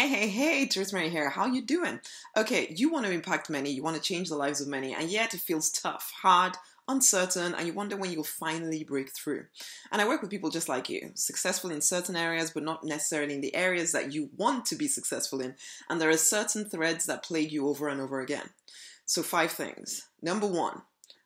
Hey, Teresa Mary here. How you doing? Okay, you want to impact many, you want to change the lives of many, and yet it feels tough, hard, uncertain, and you wonder when you'll finally break through. And I work with people just like you, successful in certain areas, but not necessarily in the areas that you want to be successful in. And there are certain threads that plague you over and over again. So 5 things. Number 1,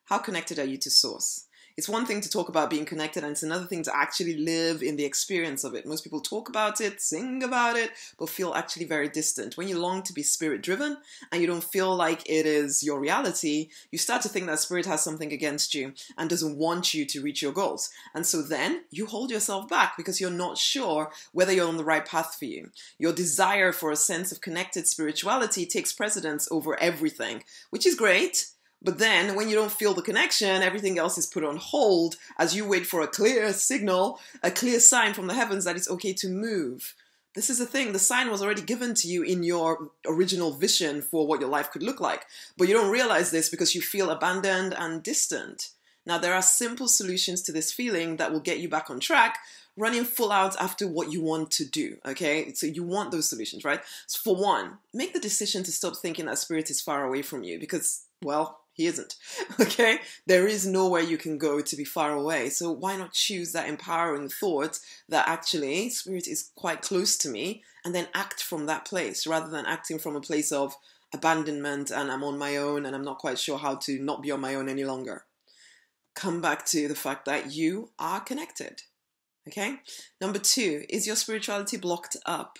how connected are you to source? It's one thing to talk about being connected, and it's another thing to actually live in the experience of it. Most people talk about it, sing about it, but feel actually very distant. When you long to be spirit-driven and you don't feel like it is your reality, you start to think that spirit has something against you and doesn't want you to reach your goals. And so then you hold yourself back because you're not sure whether you're on the right path for you. Your desire for a sense of connected spirituality takes precedence over everything, which is great. But then when you don't feel the connection, everything else is put on hold as you wait for a clear signal, a clear sign from the heavens that it's okay to move. This is the thing. The sign was already given to you in your original vision for what your life could look like. But you don't realize this because you feel abandoned and distant. Now, there are simple solutions to this feeling that will get you back on track, running full out after what you want to do, okay? So you want those solutions, right? So for one, make the decision to stop thinking that spirit is far away from you because, well, he isn't, okay? There is nowhere you can go to be far away. So why not choose that empowering thought that actually spirit is quite close to me and then act from that place rather than acting from a place of abandonment and I'm on my own and I'm not quite sure how to not be on my own any longer. Come back to the fact that you are connected, okay? Number 2, is your spirituality blocked up?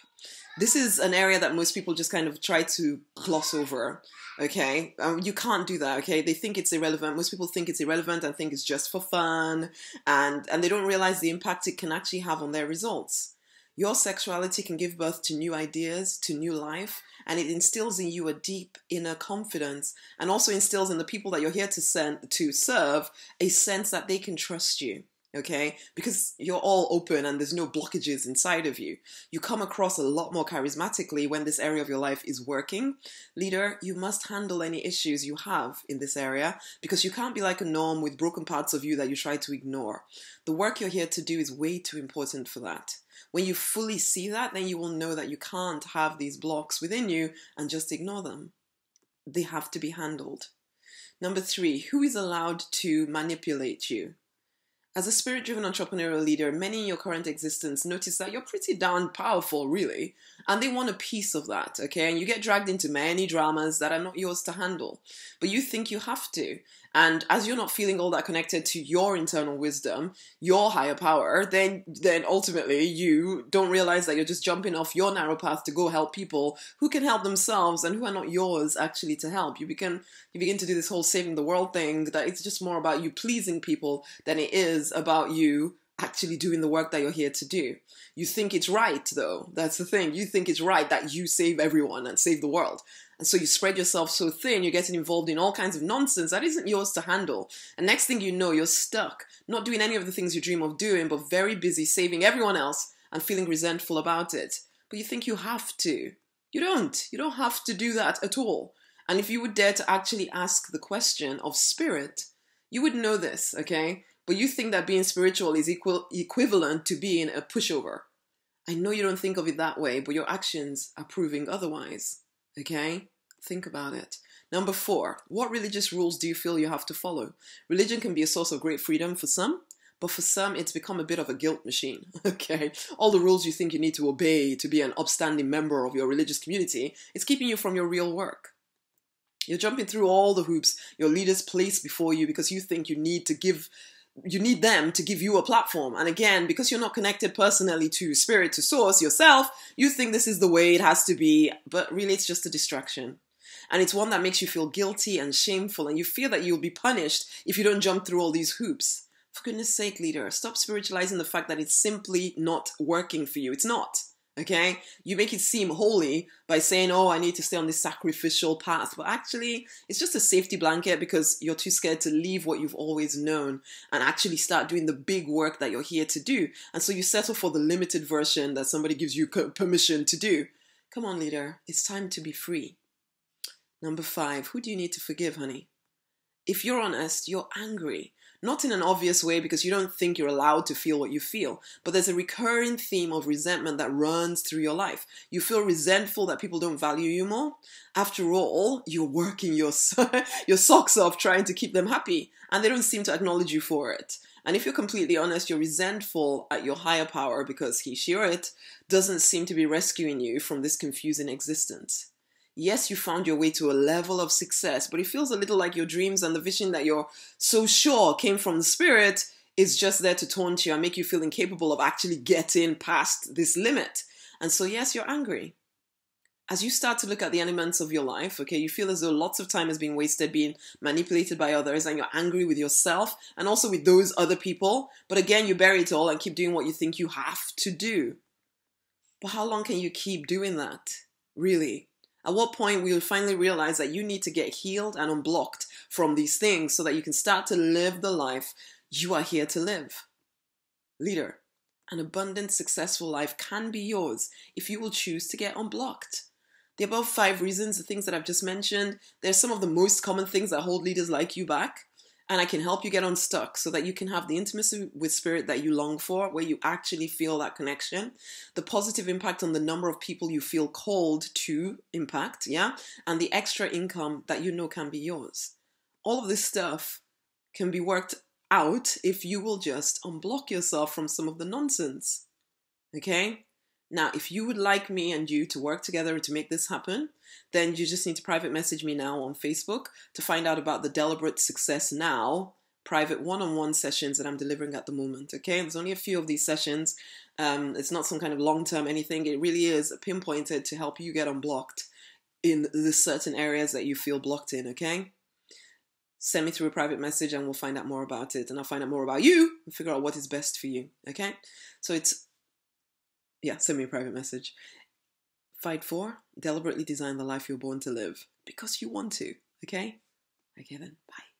This is an area that most people just kind of try to gloss over, okay? You can't do that, okay? They think it's irrelevant. Most people think it's irrelevant and think it's just for fun, and they don't realize the impact it can actually have on their results. Your sexuality can give birth to new ideas, to new life, and it instills in you a deep inner confidence and also instills in the people that you're here to serve a sense that they can trust you. Okay, because you're all open and there's no blockages inside of you. You come across a lot more charismatically when this area of your life is working. Leader, you must handle any issues you have in this area because you can't be like a norm with broken parts of you that you try to ignore. The work you're here to do is way too important for that. When you fully see that, then you will know that you can't have these blocks within you and just ignore them. They have to be handled. Number 3, who is allowed to manipulate you? As a spirit-driven entrepreneurial leader, many in your current existence notice that you're pretty darn powerful, really, and they want a piece of that, okay? And you get dragged into many dramas that are not yours to handle, but you think you have to. And as you're not feeling all that connected to your internal wisdom, your higher power, then ultimately you don't realize that you're just jumping off your narrow path to go help people who can help themselves and who are not yours actually to help. You begin to do this whole saving the world thing that it's just more about you pleasing people than it is about you actually doing the work that you're here to do. You think it's right, though. That's the thing. You think it's right that you save everyone and save the world. And so you spread yourself so thin, you're getting involved in all kinds of nonsense that isn't yours to handle. And next thing you know, you're stuck, not doing any of the things you dream of doing, but very busy saving everyone else and feeling resentful about it. But you think you have to. You don't. You don't have to do that at all. And if you would dare to actually ask the question of spirit, you would know this, okay? But you think that being spiritual is equivalent to being a pushover. I know you don't think of it that way, but your actions are proving otherwise, okay? Think about it. Number 4, what religious rules do you feel you have to follow? Religion can be a source of great freedom for some, but for some, it's become a bit of a guilt machine, okay? All the rules you think you need to obey to be an upstanding member of your religious community, it's keeping you from your real work. You're jumping through all the hoops your leaders place before you because you think you need them to give you a platform. And again, because you're not connected personally to spirit, to source yourself, you think this is the way it has to be, but really it's just a distraction. And it's one that makes you feel guilty and shameful, and you feel that you'll be punished if you don't jump through all these hoops. For goodness sake, leader, stop spiritualizing the fact that it's simply not working for you. It's not. Okay, you make it seem holy by saying, oh, I need to stay on this sacrificial path. But actually, it's just a safety blanket because you're too scared to leave what you've always known and actually start doing the big work that you're here to do. And so you settle for the limited version that somebody gives you permission to do. Come on, leader, it's time to be free. Number 5, who do you need to forgive, honey? If you're honest, you're angry. Not in an obvious way because you don't think you're allowed to feel what you feel, but there's a recurring theme of resentment that runs through your life. You feel resentful that people don't value you more. After all, you're working your socks off trying to keep them happy, and they don't seem to acknowledge you for it. And if you're completely honest, you're resentful at your higher power because he, she, or it doesn't seem to be rescuing you from this confusing existence. Yes, you found your way to a level of success, but it feels a little like your dreams and the vision that you're so sure came from the spirit is just there to taunt you and make you feel incapable of actually getting past this limit. And so yes, you're angry. As you start to look at the elements of your life, okay, you feel as though lots of time has been wasted being manipulated by others, and you're angry with yourself and also with those other people. But again, you bury it all and keep doing what you think you have to do. But how long can you keep doing that? Really? At what point will you finally realize that you need to get healed and unblocked from these things so that you can start to live the life you are here to live? Leader, an abundant, successful life can be yours if you will choose to get unblocked. The above 5 reasons, the things that I've just mentioned, they're some of the most common things that hold leaders like you back. And I can help you get unstuck so that you can have the intimacy with spirit that you long for, where you actually feel that connection, the positive impact on the number of people you feel called to impact, yeah, and the extra income that you know can be yours. All of this stuff can be worked out if you will just unblock yourself from some of the nonsense, okay? Now, if you would like me and you to work together to make this happen, then you just need to private message me now on Facebook to find out about the Deliberate Success Now private one-on-one sessions that I'm delivering at the moment, okay? There's only a few of these sessions. It's not some kind of long-term anything. It really is pinpointed to help you get unblocked in the certain areas that you feel blocked in, okay? Send me through a private message and we'll find out more about it. And I'll find out more about you and figure out what is best for you, okay? So send me a private message. Fight for, deliberately design the life you're born to live because you want to, okay? Okay then, bye.